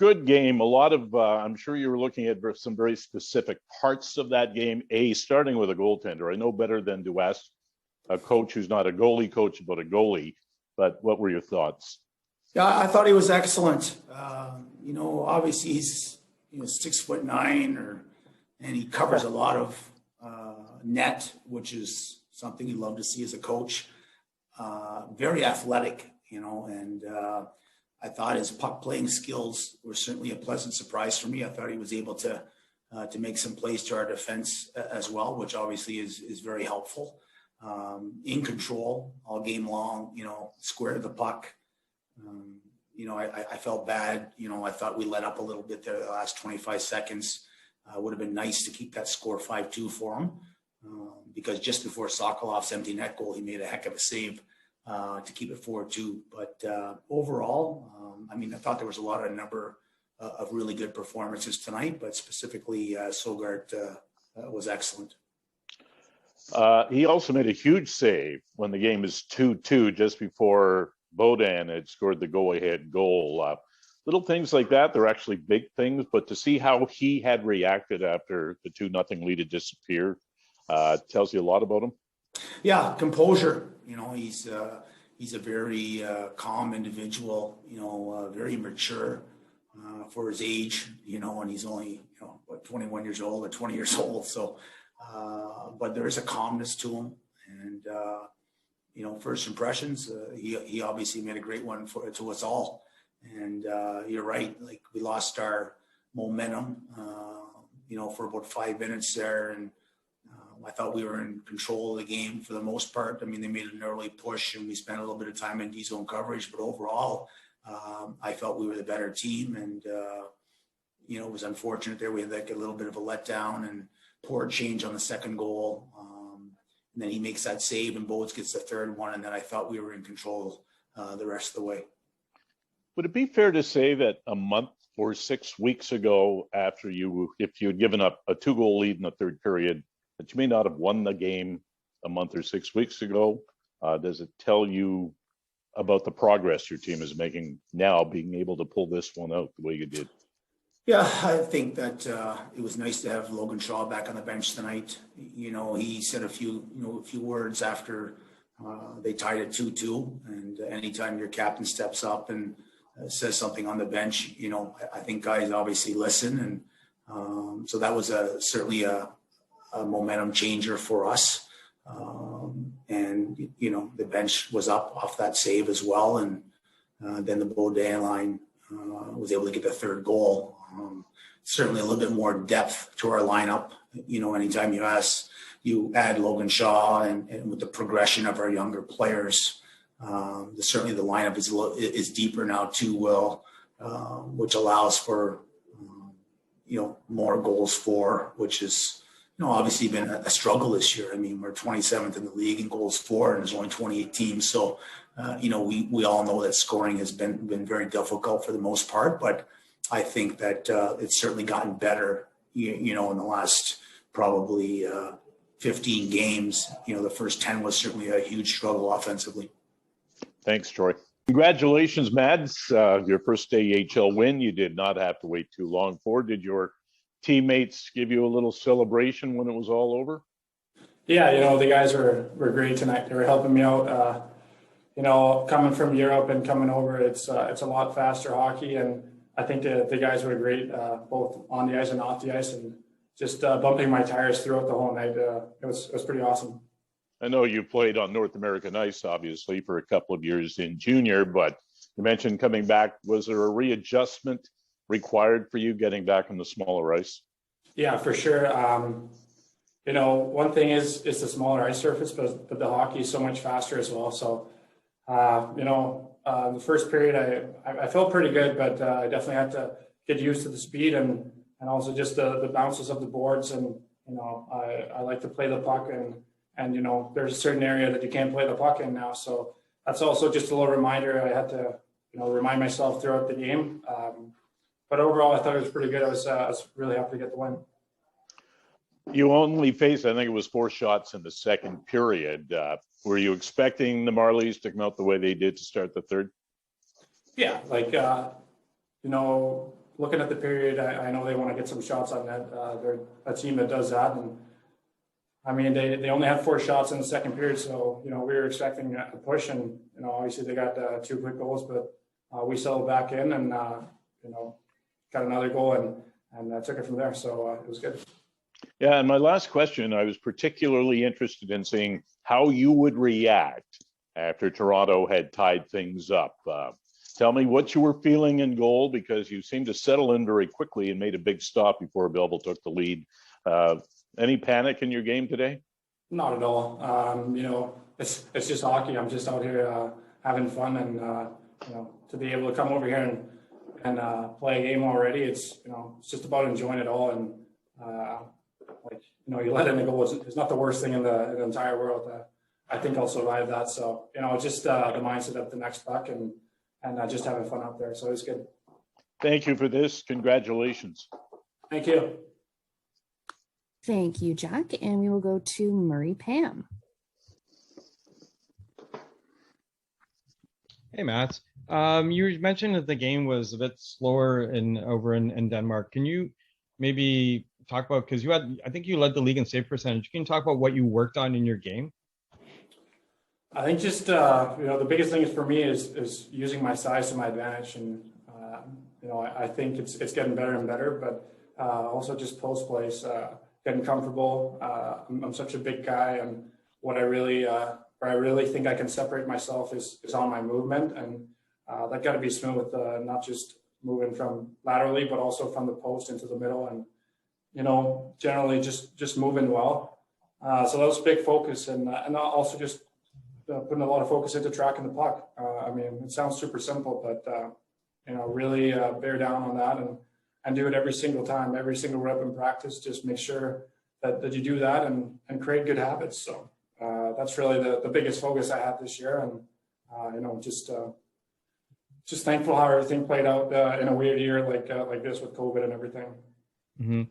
Good game. A lot of, I'm sure you were looking at some very specific parts of that game. Starting with a goaltender. I know better than to ask a coach who's not a goalie coach about a goalie, but what were your thoughts? Yeah, I thought he was excellent. Obviously he's 6'9", and he covers a lot of net, which is something you love to see as a coach. Very athletic, and I thought his puck playing skills were certainly a pleasant surprise for me. I thought he was able to make some plays to our defense as well, which obviously is very helpful. In control all game long, square the puck. I felt bad. I thought we let up a little bit there the last 25 seconds. Would have been nice to keep that score 5-2 for him, because just before Sokolov's empty net goal, he made a heck of a save to keep it 4-2. But overall, I thought there was a number of really good performances tonight, but specifically Sogaard was excellent. He also made a huge save when the game is 2-2, just before Bodan had scored the go-ahead goal. Little things like that, they're actually big things, but to see how he had reacted after the 2-0 lead had disappeared tells you a lot about him. Yeah, composure. He's a very calm individual, very mature for his age, and he's only, 21 years old or 20 years old. So, but there is a calmness to him. And, first impressions, he obviously made a great one to us all. And you're right, like we lost our momentum, for about 5 minutes there. And I thought we were in control of the game for the most part. They made an early push and we spent a little bit of time in D-zone coverage, but overall, I felt we were the better team. And, it was unfortunate there. We had like a little bit of a letdown and poor change on the second goal. And then he makes that save and Bodes gets the third one. And then I thought we were in control the rest of the way. Would it be fair to say that a month or 6 weeks ago, if you had given up a 2-goal lead in the third period, that you may not have won the game a month or 6 weeks ago? Does it tell you about the progress your team is making now, being able to pull this one out the way you did? Yeah, I think that it was nice to have Logan Shaw back on the bench tonight. He said a few words after they tied it 2-2. And anytime your captain steps up and says something on the bench, I think guys obviously listen. And so that was certainly a momentum changer for us. And the bench was up off that save as well. And then the Bodan line was able to get the third goal. Certainly a little bit more depth to our lineup. Anytime you add Logan Shaw and with the progression of our younger players, certainly the lineup is deeper now too, Will, which allows for more goals for, which is obviously been a struggle this year. We're 27th in the league in goals for, and there's only 28 teams. So we all know that scoring has been very difficult for the most part, but I think that it's certainly gotten better, in the last probably 15 games. The first 10 was certainly a huge struggle offensively. Thanks, Troy. Congratulations, Mads. Your first AHL win. You did not have to wait too long for. Did your teammates give you a little celebration when it was all over? Yeah, the guys were great tonight. They were helping me out. Coming from Europe and coming over, it's a lot faster hockey, and I think the guys were great, both on the ice and off the ice, and just bumping my tires throughout the whole night. It was pretty awesome. I know you played on North American ice, obviously, for a couple of years in junior, but you mentioned coming back. Was there a readjustment required for you getting back on the smaller ice? Yeah, for sure. One thing is the smaller ice surface, but the hockey is so much faster as well. So, the first period, I felt pretty good, but I definitely had to get used to the speed and also just the bounces of the boards. And, I like to play the puck and there's a certain area that you can't play the puck in now. So that's also just a little reminder. I had to, remind myself throughout the game. But overall, I thought it was pretty good. I was really happy to get the win. You only faced, I think it was 4 shots in the second period. Were you expecting the Marlies to come out the way they did to start the third? Yeah, looking at the period, I know they want to get some shots on net. They're a team that does that, and I mean they only had 4 shots in the second period, so we were expecting a push, and obviously they got 2 quick goals, but we settled back in and got another goal and took it from there. So it was good. Yeah, and my last question, I was particularly interested in seeing how you would react after Toronto had tied things up. Tell me what you were feeling in goal, because you seemed to settle in very quickly and made a big stop before Belleville took the lead. Any panic in your game today? Not at all. It's just hockey. I'm just out here having fun, and to be able to come over here and play a game already, it's just about enjoying it all. And you let in a goal. It's not the worst thing in the entire world. I think I'll survive that. So just the mindset of the next puck and just having fun out there. So it's good. Thank you for this. Congratulations. Thank you. Thank you, Jack. And we will go to Murray Pam. Hey, Matt. You mentioned that the game was a bit slower over in Denmark. Can you maybe talk about, because I think you led the league in save percentage. Can you talk about what you worked on in your game? I think just the biggest thing for me is using my size to my advantage, and I think it's getting better and better. But also just post plays, getting comfortable. I'm such a big guy, and what I really think I can separate myself is on my movement, and that got to be smooth, not just moving from laterally, but also from the post into the middle, and generally just moving well. So that was a big focus, and also just putting a lot of focus into tracking the puck. I mean, it sounds super simple, but really bear down on that and do it every single time, every single rep in practice. Just make sure that you do that and create good habits. So that's really the biggest focus I had this year, and just thankful how everything played out in a weird year like this with COVID and everything. Mm-hmm.